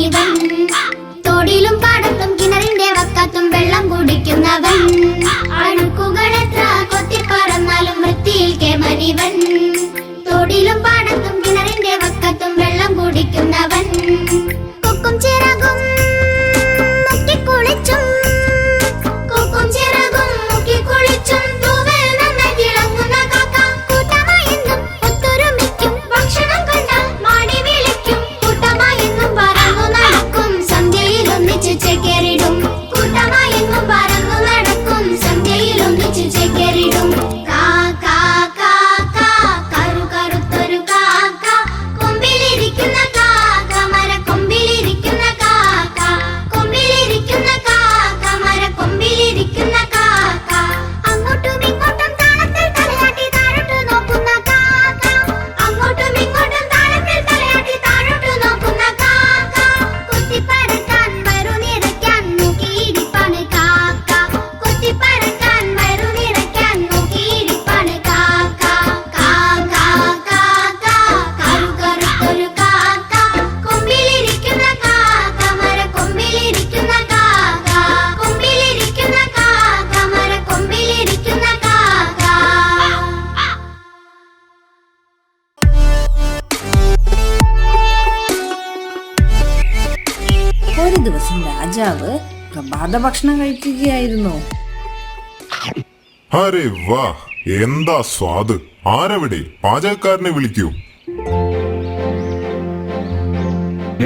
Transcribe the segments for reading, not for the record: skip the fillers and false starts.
കേമനിവൻ. തോടിലും പാടത്തും കിണറിന്റെ വക്കത്തും വെള്ളം കുടിക്കുന്നവൻ. അഴുക്കുകൾ എത്ര കൊത്തിപ്പറന്നാലും വൃത്തിയിൽ കേമനിവൻ. തോടിലും പാടത്തും കിണറിന്റെ വക്കത്തും വെള്ളം കുടിക്കുന്നവൻ. കൊക്കും ചിറകും മുക്കിക്കുളിച്ചും കൊക്കും ചിറകും മുക്കിക്കുളിച്ചും തൂവൽ നന്നായി തിളങ്ങുന്ന കാക്ക. കൂട്ടമായെന്നും ഒത്തൊരുമിക്കും, ഭക്ഷണം കണ്ടാൽ മാടി വിളിക്കും. കൂട്ടമായെന്നും പറന്നു നടക്കും, സന്ധ്യയിൽ ഒന്നിച്ചു ചേക്കേറിടും. കൂട്ടമായെന്നും പറന്നു നടക്കും, സന്ധ്യയിൽ ഒന്നിച്ചു ചേക്കേറിടും. കാക്ക കാക്ക കറു കറുത്തൊരു കാക്ക, കൊമ്പിലിരിക്കുന്ന കാക്ക മരക്കൊമ്പിലിരിക്കുന്ന കാക്ക. കൊമ്പിലിരിക്കുന്ന കാക്ക മരക്കൊമ്പിലിരിക്കുന്ന കാക്ക. അങ്ങോട്ടും ഇങ്ങോട്ടും താളത്തിൽ തലയാട്ടി താഴോട്ട് നോക്കുന്ന കാക്ക. അങ്ങോട്ടും ഇങ്ങോട്ടും താളത്തിൽ തലയാട്ടി താഴോട്ട് നോക്കുന്ന കാക്ക. കുത്തിപ്പറക്കാൻ വയറു നിറയ്ക്കാൻ നോക്കിയിരിപ്പാണ് കാക്ക. കുത്തിപ്പറക്കാൻ വയറു നിറയ്ക്കാൻ നോക്കിയിരിപ്പാണ് കാക്ക. കാക്ക കാക്ക കറു കറുത്തൊരു കാക്ക, കൊമ്പിലിരിക്കുന്ന കാക്ക മരക്കൊമ്പിലിരിക്കുന്ന കാക്ക. കൊമ്പിലിരിക്കുന്ന കാക്ക മരക്കൊമ്പിലിരിക്കുന്ന കാക്ക. ഒരു ദിവസം രാജാവ് പ്രഭാത ഭക്ഷണം കഴിക്കുകയായിരുന്നു. അരെ വാ, എന്താ സ്വാദ്! ആരവിടെ? പാചകക്കാരനെ വിളിക്കൂ.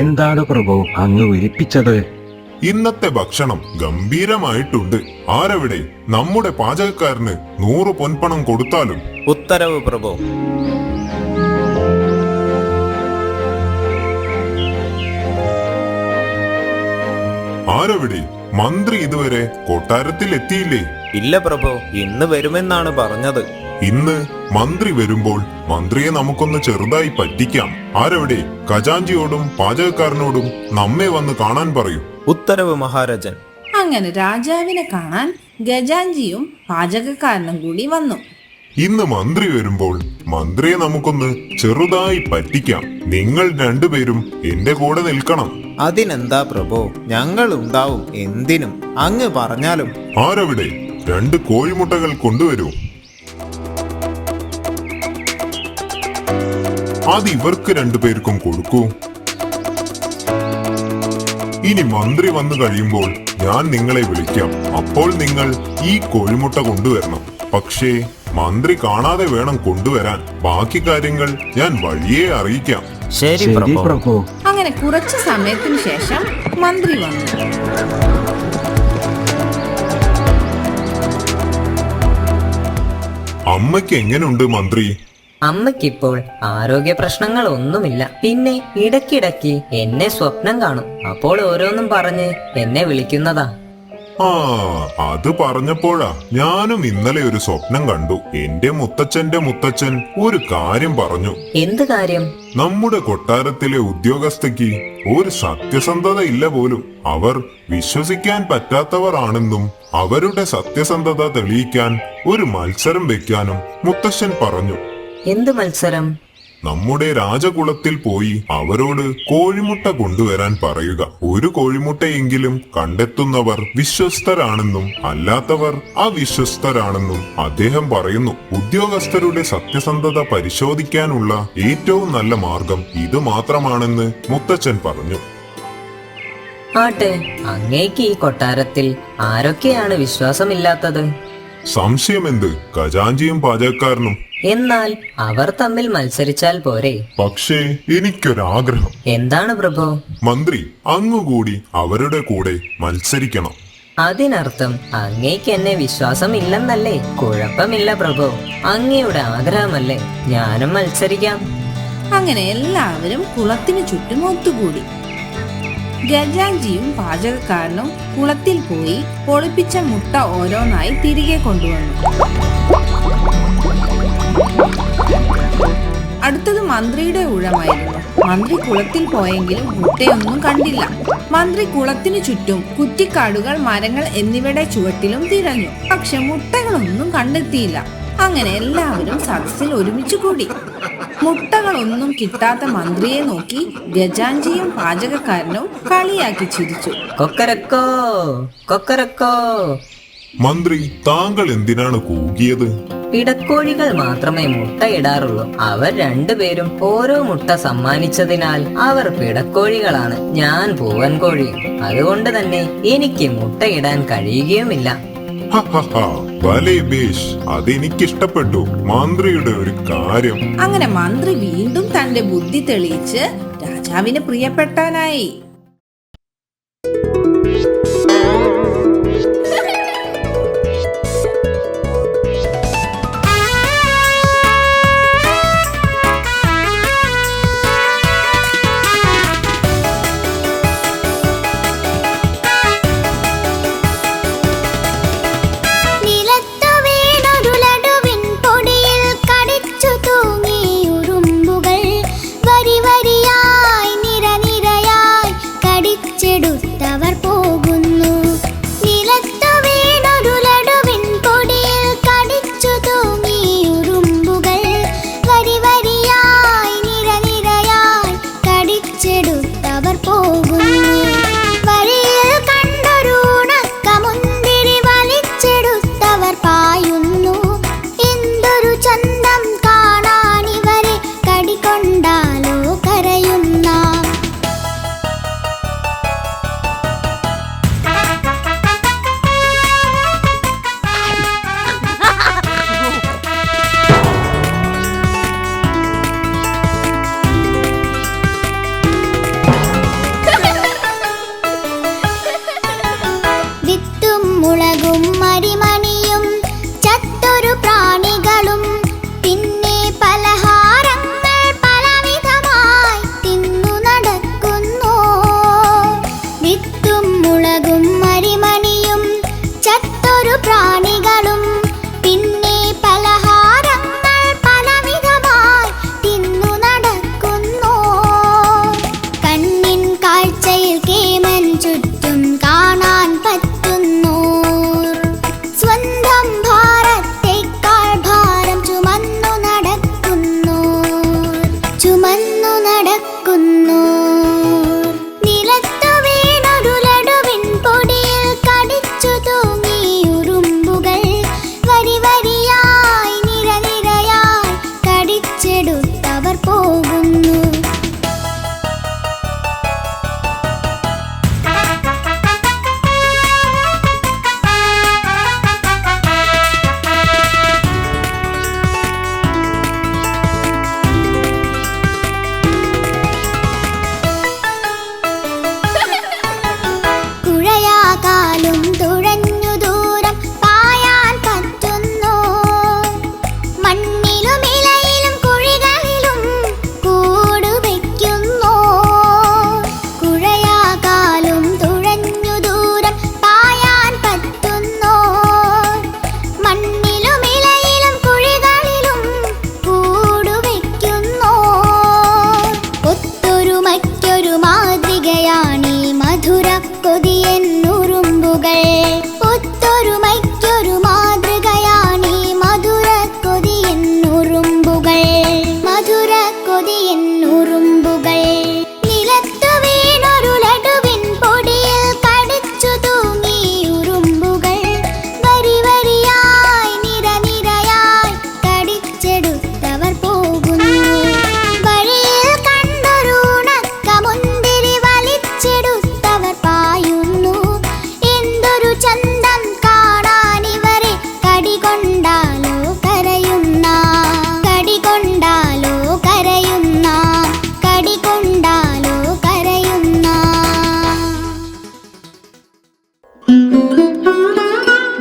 എന്താണ് പ്രഭു അങ്ങ് വിളിപ്പിച്ചത്? ഇന്നത്തെ ഭക്ഷണം ഗംഭീരമായിട്ടുണ്ട്. ആരവിടെ? നമ്മുടെ പാചകക്കാരന് 100 പൊൻപണം കൊടുത്താലും. ഉത്തരവ് പ്രഭു. ആരവിടെ? മന്ത്രി ഇതുവരെ കൊട്ടാരത്തിൽ എത്തിയില്ലേ? ഇല്ല പ്രഭു, ഇന്ന് വരുമെന്നാണ് പറഞ്ഞത്. ഇന്ന് മന്ത്രി വരുമ്പോൾ മന്ത്രിയെ നമുക്കൊന്ന് ചെറുതായി പറ്റിക്കാം. ആരവിടെ? ഖജാഞ്ചിയോടും പാചകക്കാരനോടും നമ്മെ വന്ന് കാണാൻ പറയൂ. ഉത്തരവ് മഹാരാജൻ. അങ്ങനെ രാജാവിനെ കാണാൻ ഗജാഞ്ചിയും പാചകക്കാരനും കൂടി വന്നു. ഇന്ന് മന്ത്രി വരുമ്പോൾ മന്ത്രിയെ നമുക്കൊന്ന് ചെറുതായി പറ്റിക്കാം. നിങ്ങൾ രണ്ടുപേരും എന്റെ കൂടെ നിൽക്കണം. അതിനെന്താ പ്രഭു, ഞങ്ങൾ ഉണ്ടാവും എന്തിനും. അങ്ങ് പറഞ്ഞാലും. ആരവിടെ? 2 കോഴിമുട്ടകൾ കൊണ്ടുവരൂ. അത് ഇവർക്ക് 2 പേർക്കും കൊടുക്കൂ. ഇനി മന്ത്രി വന്നു കഴിയുമ്പോൾ ഞാൻ നിങ്ങളെ വിളിക്കാം. അപ്പോൾ നിങ്ങൾ ഈ കോഴിമുട്ട കൊണ്ടുവരണം. പക്ഷേ മന്ത്രി കാണാതെ വേണം കൊണ്ടുവരാൻ. ബാക്കി കാര്യങ്ങൾ ഞാൻ വഴിയേ അറിയിക്കാം. ശരി ശരി പ്രഭു. പ്രഭു. അങ്ങനെ കുറച്ചു സമയത്തിന് ശേഷം മന്ത്രി വന്നു. അമ്മയ്ക്ക് എങ്ങനെയുണ്ട് മന്ത്രി? അമ്മയ്ക്കിപ്പോൾ ആരോഗ്യ പ്രശ്നങ്ങളൊന്നുമില്ല. പിന്നെ ഇടയ്ക്കിടയ്ക്ക് എന്നെ സ്വപ്നം കാണും. അപ്പോൾ ഓരോന്നും പറഞ്ഞ് എന്നെ വിളിക്കുന്നതാ. ആ, അത് പറഞ്ഞപ്പോഴാ ഞാനും ഇന്നലെ ഒരു സ്വപ്നം കണ്ടു. എന്റെ മുത്തച്ഛന്റെ മുത്തച്ഛൻ ഒരു കാര്യം പറഞ്ഞു. എന്ത് കാര്യം? നമ്മുടെ കൊട്ടാരത്തിലെ ഉദ്യോഗസ്ഥയ്ക്ക് ഒരു സത്യസന്ധത ഇല്ല പോലും. അവർ വിശ്വസിക്കാൻ പറ്റാത്തവർ ആണെന്നും അവരുടെ സത്യസന്ധത തെളിയിക്കാൻ ഒരു മത്സരം വെക്കാനും മുത്തശ്ശൻ പറഞ്ഞു. എന്ത് മത്സരം? നമ്മുടെ രാജകുലത്തിൽ പോയി അവരോട് കോഴിമുട്ട കൊണ്ടുവരാൻ പറയുക. ഒരു കോഴിമുട്ടയെങ്കിലും കണ്ടെത്തുന്നവർ വിശ്വസ്തരാണെന്നും അല്ലാത്തവർ അവിശ്വസ്തരാണെന്നും അദ്ദേഹം പറയുന്നു. ഉദ്യോഗസ്ഥരുടെ സത്യസന്ധത പരിശോധിക്കാനുള്ള ഏറ്റവും നല്ല മാർഗം ഇത് മാത്രമാണെന്ന് മുത്തച്ഛൻ പറഞ്ഞു. ആട്ടെ, അങ്ങേക്ക് ഈ കൊട്ടാരത്തിൽ ആരൊക്കെയാണ് വിശ്വാസമില്ലാത്തത്? സംശയമെന്ത്? ഖജാഞ്ചിയും പാചകക്കാരനും. എന്നാൽ അവർ തമ്മിൽ മത്സരിച്ചാൽ പോരെ? പക്ഷേ എനിക്കൊരാഗ്രഹം. എന്താണ് പ്രഭു? മന്ത്രി അങ്ങുകൂടി അവരുടെ കൂടെ മത്സരിക്കണം. അതിനർത്ഥം അങ്ങേക്ക് എന്നെ വിശ്വാസമില്ലെന്നല്ലേ? കുഴപ്പമില്ല പ്രഭു, അങ്ങയുടെ ആഗ്രഹമല്ലേ, ഞാനും മത്സരിക്കാം. അങ്ങനെ എല്ലാവരും കുളത്തിനു ചുറ്റും ഒത്തുകൂടി. ഗജാഞ്ചിയും പാചകക്കാരനും കുളത്തിൽ പോയി പൊളിപ്പിച്ച മുട്ട ഓരോന്നായി തിരികെ കൊണ്ടുവന്നു. അടുത്തത് മന്ത്രിയുടെ ഊഴമായിരുന്നു. മന്ത്രി കുളത്തിൽ പോയെങ്കിലും മുട്ടയൊന്നും കണ്ടില്ല. മന്ത്രി കുളത്തിനു ചുറ്റും കുറ്റിക്കാടുകൾ, മരങ്ങൾ എന്നിവയുടെ ചുവട്ടിലും തിരഞ്ഞു. പക്ഷെ മുട്ടകളൊന്നും കണ്ടെത്തിയില്ല. അങ്ങനെ എല്ലാവരും സദസ്സിൽ ഒരുമിച്ച് കൂടി. മുട്ടകളൊന്നും കിട്ടാത്ത മന്ത്രിയെ നോക്കി ഗജാഞ്ചിയും പാചകക്കാരനും കളിയാക്കി ചിരിച്ചു. കൊക്കരക്കോ കൊക്കരക്കോ. മന്ത്രി, താങ്കൾ എന്തിനാണ് കൂകിയത്? പിടക്കോഴികൾ മാത്രമേ മുട്ടയിടാറുള്ളൂ. അവർ രണ്ടുപേരും ഓരോ മുട്ട സമ്മാനിച്ചതിനാൽ അവർ പിടക്കോഴികളാണ്. ഞാൻ പൂവൻ കോഴി. അതുകൊണ്ട് തന്നെ എനിക്ക് മുട്ടയിടാൻ കഴിയുകയുമില്ല. ഭലേ ബേഷ്, അതെനിക്കിഷ്ടപ്പെട്ടു. മന്ത്രിയുടെ ഒരു കാര്യം. അങ്ങനെ മന്ത്രി വീണ്ടും തന്റെ ബുദ്ധി തെളിയിച്ച് രാജാവിന് പ്രിയപ്പെട്ടവനായി.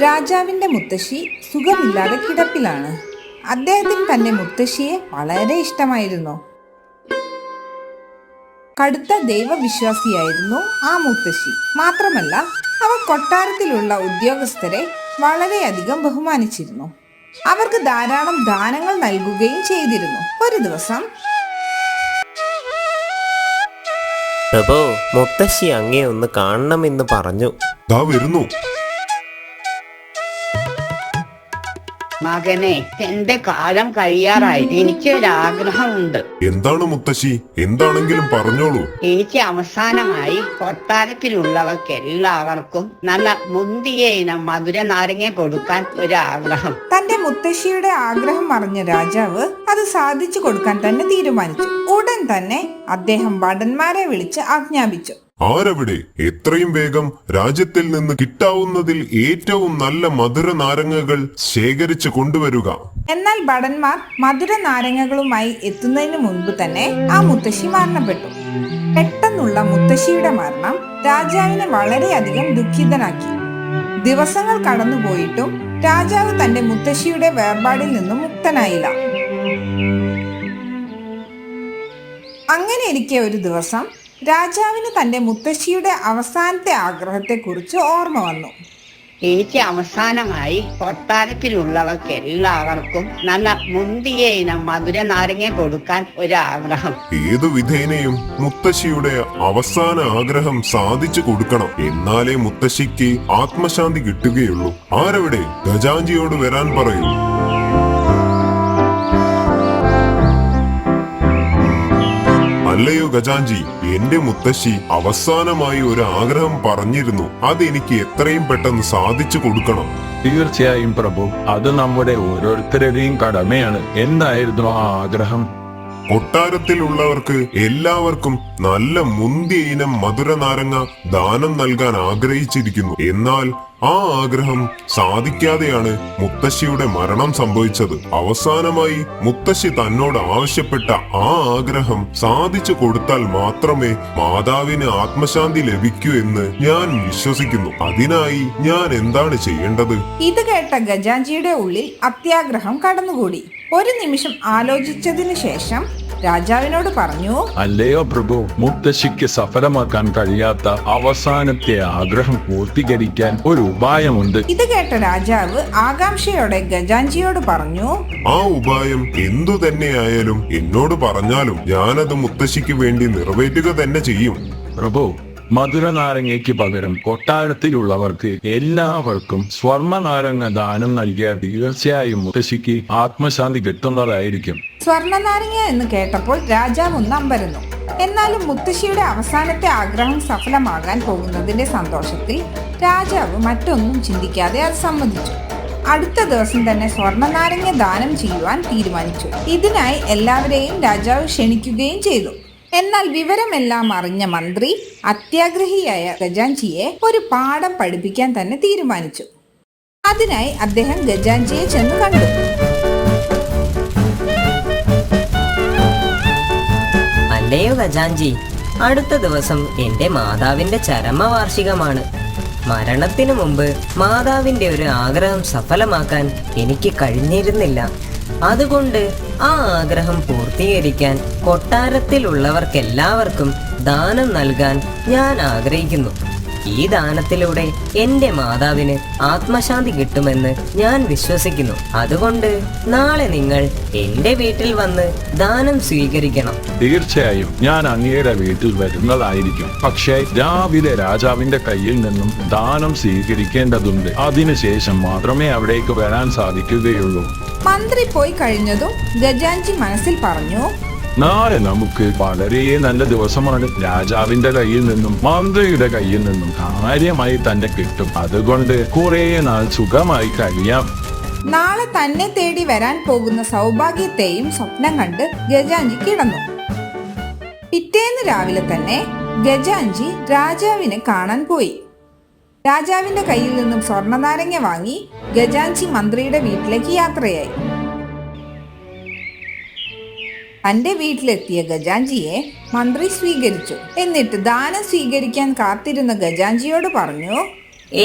രാജാവിന്റെ മുത്തശ്ശി സുഖമില്ലാതെ കിടപ്പിലാണ്. അദ്ദേഹത്തിന് തന്റെ മുത്തശ്ശിയെ വളരെ ഇഷ്ടമായിരുന്നു. കടുത്ത ദൈവവിശ്വാസിയായിരുന്നു ആ മുത്തശ്ശി. മാത്രമല്ല, അവർ കൊട്ടാരത്തിലുള്ള ഉദ്യോഗസ്ഥരെ വളരെയധികം ബഹുമാനിച്ചിരുന്നു. അവർക്ക് ധാരാളം ദാനങ്ങൾ നൽകുകയും ചെയ്തിരുന്നു. ഒരു ദിവസം, പ്രഭോ, മുത്തശ്ശി അങ്ങേ ഒന്ന് കാണണമെന്ന് പറഞ്ഞു. ദാ വരുന്നു. മകനെ, എന്റെ കാലം കഴിയാറായി. എനിക്കൊരാഗ്രഹമുണ്ട്. എന്താണ് മുത്തശ്ശി? എന്താണെങ്കിലും പറഞ്ഞോളൂ. എനിക്ക് അവസാനമായി കൊട്ടാരത്തിലുള്ളവർക്ക് എല്ലാവർക്കും നല്ല മുന്തിയ ഇനം മധുര നാരങ്ങ കൊടുക്കാൻ ഒരാഗ്രഹം. തന്റെ മുത്തശ്ശിയുടെ ആഗ്രഹം അറിഞ്ഞ രാജാവ് അത് സാധിച്ചു കൊടുക്കാൻ തന്നെ തീരുമാനിച്ചു. ഉടൻ തന്നെ അദ്ദേഹം ഭടന്മാരെ വിളിച്ച് ആജ്ഞാപിച്ചു. ആരവിടെ? എത്രയും വേഗം രാജ്യത്തിൽ നിന്ന് കിട്ടാവുന്നതിൽ ഏറ്റവും നല്ല മധുര നാരങ്ങകൾ ശേഖരിച്ചു കൊണ്ടുവരിക. എന്നാൽ ഭടന്മാർ മധുര നാരങ്ങകളുമായി എത്തുന്നതിന് മുൻപ് തന്നെ ആ മുത്തശ്ശി മരണപ്പെട്ടു. പെട്ടെന്നുള്ള മുത്തശ്ശിയുടെ മരണം രാജാവിനെ വളരെയധികം ദുഃഖിതനാക്കി. ദിവസങ്ങൾ കടന്നുപോയിട്ടും രാജാവ് തന്റെ മുത്തശ്ശിയുടെ വേർപാടിൽ നിന്നും മുക്തനായില്ല. അങ്ങനെ ഇരിക്കെ ഒരു ദിവസം രാജാവിന് തന്റെ മുത്തശ്ശിയുടെ അവസാനത്തെ ആഗ്രഹത്തെക്കുറിച്ച് ഓർമ്മ വന്നു. എനിക്ക് അവസാനമായി കൊട്ടാരത്തിലുള്ളവർക്ക് എല്ലാവർക്കും നല്ല മുന്തിയ ഇനം മധുര നാരങ്ങ കൊടുക്കാൻ ഒരാഗ്രഹം. ഏതു വിധേനയും മുത്തശ്ശിയുടെ അവസാന ആഗ്രഹം സാധിച്ചു കൊടുക്കണം. എന്നാലേ മുത്തശ്ശിക്ക് ആത്മശാന്തി കിട്ടുകയുള്ളൂ. ആരവിടെ? ഗജാഞ്ചിയോട് വരാൻ പറയൂ. അല്ലയോ ഗജാഞ്ചി, എന്റെ മുത്തശ്ശി അവസാനമായി ഒരു ആഗ്രഹം പറഞ്ഞിരുന്നു. അതെനിക്ക് എത്രയും പെട്ടെന്ന് സാധിച്ചു കൊടുക്കണം. തീർച്ചയായും പ്രഭു, അത് നമ്മുടെ ഓരോരുത്തരുടെയും കടമയാണ്. എന്തായിരുന്നു ആ ആഗ്രഹം? കൊട്ടാരത്തിലുള്ളവർക്ക് എല്ലാവർക്കും നല്ല മുന്തിയ ഇനം മധുര നാരങ്ങ ദാനം നൽകാൻ ആഗ്രഹിച്ചിരിക്കുന്നു. എന്നാൽ ആ ആഗ്രഹം സാധിക്കാതെയാണ് മുത്തശ്ശിയുടെ മരണം സംഭവിച്ചത്. അവസാനമായി മുത്തശ്ശി തന്നോട് ആവശ്യപ്പെട്ട ആ ആഗ്രഹം സാധിച്ചു കൊടുത്താൽ മാത്രമേ മാതാവിന് ആത്മശാന്തി ലഭിക്കൂ എന്ന് ഞാൻ വിശ്വസിക്കുന്നു. അതിനായി ഞാൻ എന്താണ് ചെയ്യേണ്ടത്? ഇത് കേട്ട ഗജാഞ്ചിയുടെ ഉള്ളിൽ അത്യാഗ്രഹം കടന്നുകൂടി. ഒരു നിമിഷം ആലോചിച്ചതിനു ശേഷം രാജാവിനോട് പറഞ്ഞു, അല്ലയോ പ്രഭു, മുത്തശ്ശിക്ക് സഫലമാക്കാൻ കഴിയാത്ത അവസാനത്തെ ആഗ്രഹം പൂർത്തീകരിക്കാൻ ഒരു ഉപായമുണ്ട്. ഇത് കേട്ട രാജാവ് ആകാംക്ഷയോടെ ഗജാഞ്ചിയോട് പറഞ്ഞു, ആ ഉപായം എന്തു തന്നെയായാലും എന്നോട് പറഞ്ഞാലും ഞാനത് മുത്തശ്ശിക്ക് വേണ്ടി നിറവേറ്റുക തന്നെ ചെയ്യും. പ്രഭു, മധുര നാരങ്ങയ്ക്ക് പകരം കൊട്ടാരത്തിലുള്ളവർക്ക് എല്ലാവർക്കും സ്വർണ്ണ നാരങ്ങ ദാനം നൽകിയ തീർച്ചയായും മുത്തശ്ശിക്ക് ആത്മശാന്തി കിട്ടുന്നതായിരിക്കും. സ്വർണ്ണ നാരങ്ങ എന്ന് കേട്ടപ്പോൾ രാജാവ് ഒന്ന് അമ്പരന്നു. എന്നാലും മുത്തശ്ശിയുടെ അവസാനത്തെ ആഗ്രഹം സഫലമാകാൻ പോകുന്നതിന്റെ സന്തോഷത്തിൽ രാജാവ് മറ്റൊന്നും ചിന്തിക്കാതെ അത് സമ്മതിച്ചു. അടുത്ത ദിവസം തന്നെ സ്വർണ്ണ നാരങ്ങ ദാനം ചെയ്യുവാൻ തീരുമാനിച്ചു. ഇതിനായി എല്ലാവരെയും രാജാവ് ക്ഷണിക്കുകയും ചെയ്തു. എന്നാൽ വിവരമെല്ലാം അറിഞ്ഞ മന്ത്രി അത്യാഗ്രഹിയായ ഗജാഞ്ചിയെ ഒരു പാഠം പഠിപ്പിക്കാൻ തന്നെ തീരുമാനിച്ചു. അതിനായി അദ്ദേഹം ഗജാഞ്ചിയെ ചെന്ന് കണ്ടു. അല്ലയോ ഗജാഞ്ചി, അടുത്ത ദിവസം എന്റെ മാതാവിന്റെ ചരമവാർഷികമാണ്. മരണത്തിനു മുമ്പ് മാതാവിന്റെ ഒരു ആഗ്രഹം സഫലമാക്കാൻ എനിക്ക് കഴിഞ്ഞിരുന്നില്ല. അതുകൊണ്ട് ആ ആഗ്രഹം പൂർത്തീകരിക്കാൻ കൊട്ടാരത്തിലുള്ളവർക്കെല്ലാവർക്കും ദാനം നൽകാൻ ഞാൻ ആഗ്രഹിക്കുന്നു. ഈ ദാനത്തിലൂടെ എന്റെ മാതാവിന് ആത്മശാന്തി കിട്ടുമെന്ന് ഞാൻ വിശ്വസിക്കുന്നു. അതുകൊണ്ട് നാളെ നിങ്ങൾ എന്റെ വീട്ടിൽ വന്ന് ദാനം സ്വീകരിക്കണം. തീർച്ചയായും ഞാൻ അങ്ങയുടെ വീട്ടിൽ വരുന്നതായിരിക്കും. പക്ഷേ രാവിലെ രാജാവിന്റെ കയ്യിൽ നിന്നും ദാനം സ്വീകരിക്കേണ്ടതുണ്ട്. അതിനുശേഷം മാത്രമേ അവിടേക്ക് വരാൻ സാധിക്കുകയുള്ളൂ. മന്ത്രി പോയി കഴിഞ്ഞതും ഗജാഞ്ചി മനസ്സിൽ പറഞ്ഞു, നാളെ നമുക്ക് വളരെ നല്ല ദിവസമാണ്. രാജാവിന്റെ കയ്യിൽ നിന്നും മന്ത്രിയുടെ കയ്യിൽ നിന്നും കാര്യമായി തന്നെ കിട്ടും. അതുകൊണ്ട് കുറെ നാൾ സുഖമായി കഴിയാം. നാളെ തന്നെ തേടി വരാൻ പോകുന്ന സൗഭാഗ്യത്തെയും സ്വപ്നം കണ്ട് ഗജാഞ്ചി കിടന്നു. പിറ്റേന്ന് രാവിലെ തന്നെ ഗജാഞ്ചി രാജാവിനെ കാണാൻ പോയി. രാജാവിന്റെ കയ്യിൽ നിന്നും സ്വർണ്ണ നാരങ്ങ വാങ്ങി ഗജാഞ്ചി മന്ത്രിയുടെ വീട്ടിലേക്ക് യാത്രയായി. തന്റെ വീട്ടിലെത്തിയ ഗജാഞ്ചിയെ മന്ത്രി സ്വീകരിച്ചു. എന്നിട്ട് ദാനം സ്വീകരിക്കാൻ കാത്തിരുന്ന ഗജാഞ്ചിയോട് പറഞ്ഞു,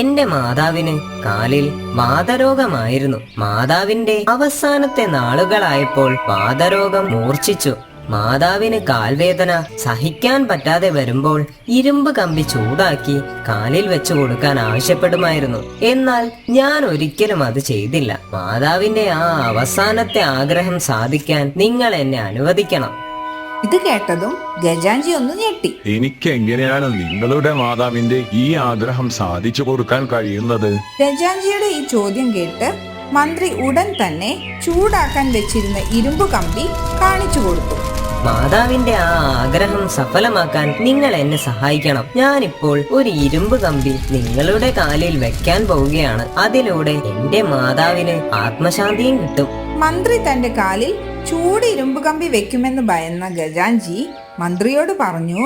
എന്റെ മാതാവിന് കാലിൽ വാതരോഗമായിരുന്നു. മാതാവിന്റെ അവസാനത്തെ നാളുകളായപ്പോൾ വാതരോഗം മൂർച്ഛിച്ചു. മാതാവിന് കാൽവേദന സഹിക്കാൻ പറ്റാതെ വരുമ്പോൾ ഇരുമ്പ് കമ്പി ചൂടാക്കി കാലിൽ വെച്ചു കൊടുക്കാൻ ആവശ്യപ്പെടുമായിരുന്നു. എന്നാൽ ഞാൻ ഒരിക്കലും അത് ചെയ്തില്ല. മാതാവിന്റെ ആ അവസാനത്തെ ആഗ്രഹം സാധിക്കാൻ നിങ്ങൾ എന്നെ അനുവദിക്കണം. ഇത് കേട്ടതും ഗജാഞ്ചി ഒന്ന് ഞെട്ടി. എനിക്ക് എങ്ങനെയാണ് നിങ്ങളുടെ മാതാവിന്റെ ഈ ആഗ്രഹം സാധിച്ചു കൊടുക്കാൻ കഴിയുന്നത്? ഗജാഞ്ചിയുടെ ഈ ചോദ്യം കേട്ട് മന്ത്രി ഉടൻ തന്നെ ചൂടാക്കാൻ വെച്ചിരുന്ന ഇരുമ്പ് കമ്പി കാണിച്ചു കൊടുത്തു. മാതാവിന്റെ ആ ആഗ്രഹം സഫലമാക്കാൻ നിങ്ങൾ എന്നെ സഹായിക്കണം. ഞാനിപ്പോൾ ഒരു ഇരുമ്പ് കമ്പി നിങ്ങളുടെ കാലിൽ വെക്കാൻ പോവുകയാണ്. അതിലൂടെ എന്റെ മാതാവിന് ആത്മശാന്തിയും കിട്ടും. മന്ത്രി തന്റെ കാലിൽ ചൂട് ഇരുമ്പ് കമ്പി വെക്കുമെന്ന് ഭയന്ന ഖജാൻജി മന്ത്രിയോട് പറഞ്ഞു,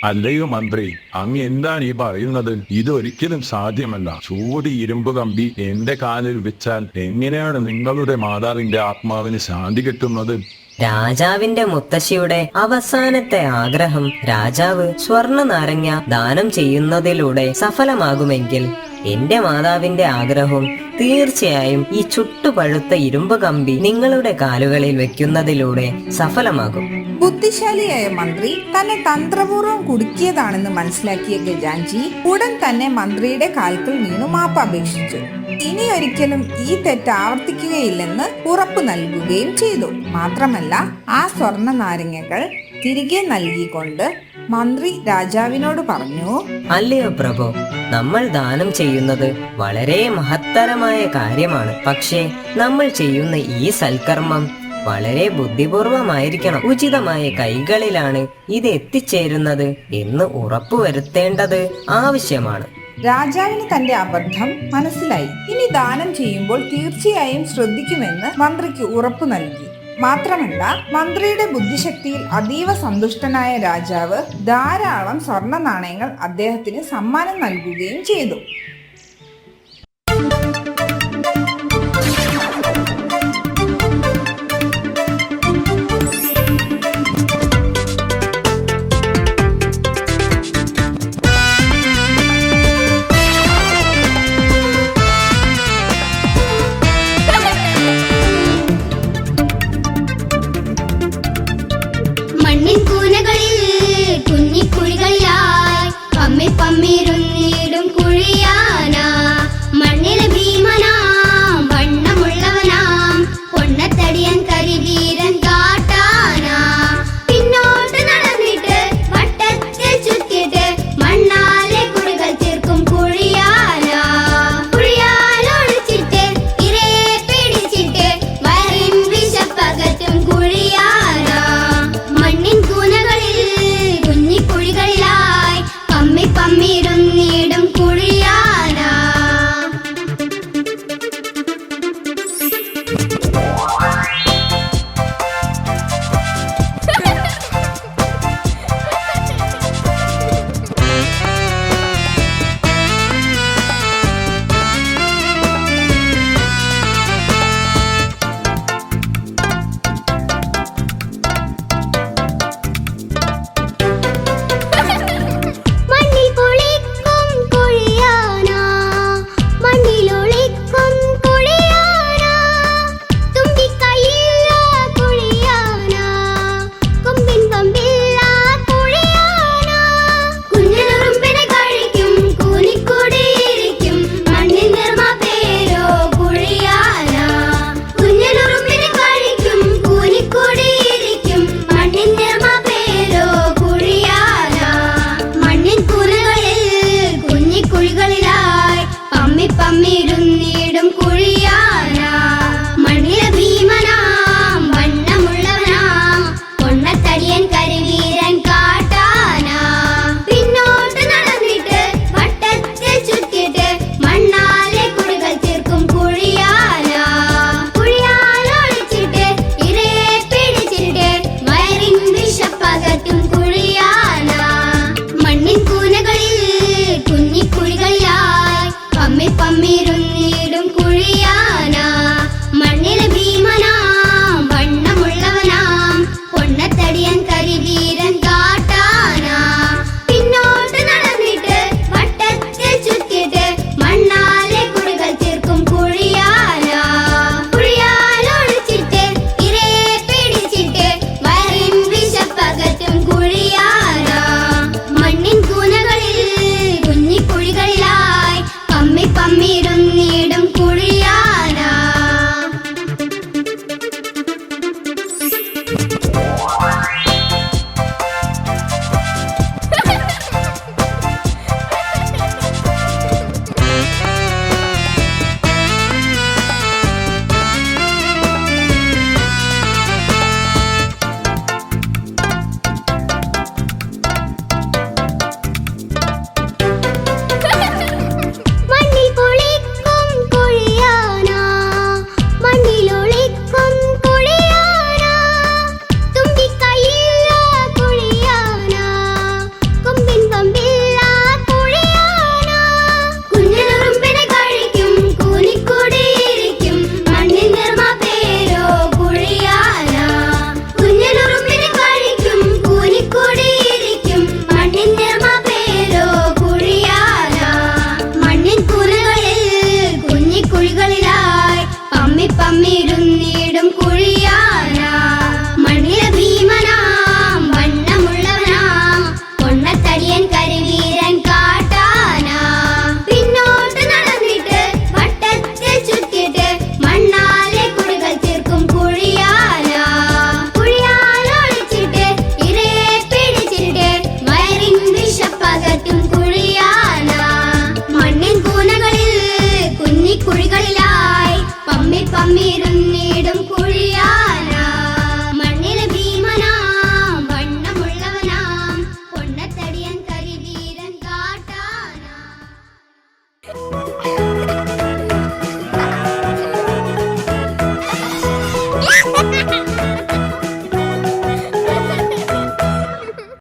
അല്ലയോ മന്ത്രി, അങ്ങ് എന്താണ് ഈ പറയുന്നത്? ഇതൊരിക്കലും സാധ്യമല്ല. ചൂട് ഇരുമ്പ് കമ്പി എന്റെ കാലിൽ വെച്ചാൽ എങ്ങനെയാണ് നിങ്ങളുടെ മാതാവിന്റെ ആത്മാവിന് ശാന്തി കിട്ടുന്നത്? രാജാവിന്റെ മുത്തശ്ശിയുടെ അവസാനത്തെ ആഗ്രഹം രാജാവ് സ്വർണ്ണ നാരങ്ങ ദാനം ചെയ്യുന്നതിലൂടെ സഫലമാകുമെങ്കിൽ എന്റെ മാതാവിന്റെ ആഗ്രഹവും തീർച്ചയായും ഈ ചുട്ടുപഴുത്ത ഇരുമ്പ് കമ്പി നിങ്ങളുടെ കാലുകളിൽ വെക്കുന്നതിലൂടെ സഫലമാകും. ബുദ്ധിശാലിയായ മന്ത്രി തന്നെ തന്ത്രപൂർവ്വം കുടുക്കിയതാണെന്ന് മനസ്സിലാക്കിയ ഖജാൻജി ഉടൻ തന്നെ മന്ത്രിയുടെ കാൽക്കൽ വീണു മാപ്പ് അപേക്ഷിച്ചു. ഇനി ഒരിക്കലും ഈ തെറ്റ് ആവർത്തിക്കുകയില്ലെന്ന് ഉറപ്പു നൽകുകയും ചെയ്തു. മാത്രമല്ല, ആ സ്വർണ്ണ നാരങ്ങകൾ തിരികെ നൽകിക്കൊണ്ട് മന്ത്രി രാജാവിനോട് പറഞ്ഞു, അല്ലയോ പ്രഭു, നമ്മൾ ദാനം ചെയ്യുന്നത് വളരെ മഹത്തരമായ കാര്യമാണ്. പക്ഷേ നമ്മൾ ചെയ്യുന്ന ഈ സൽക്കർമ്മം വളരെ ബുദ്ധിപൂർവമായിരിക്കണം. ഉചിതമായ കൈകളിലാണ് ഇത് എത്തിച്ചേരുന്നത് എന്ന് ഉറപ്പുവരുത്തേണ്ടത് ആവശ്യമാണ്. രാജാവിന് തന്റെ അബദ്ധം മനസ്സിലായി. ഇനി ദാനം ചെയ്യുമ്പോൾ തീർച്ചയായും ശ്രദ്ധിക്കുമെന്ന് മന്ത്രിക്ക് ഉറപ്പു നൽകി. മാത്രമല്ല, മന്ത്രിയുടെ ബുദ്ധിശക്തിയിൽ അതീവ സന്തുഷ്ടനായ രാജാവ് ധാരാളം സ്വർണ്ണ നാണയങ്ങൾ അദ്ദേഹത്തിന് സമ്മാനം നൽകുകയും ചെയ്തു.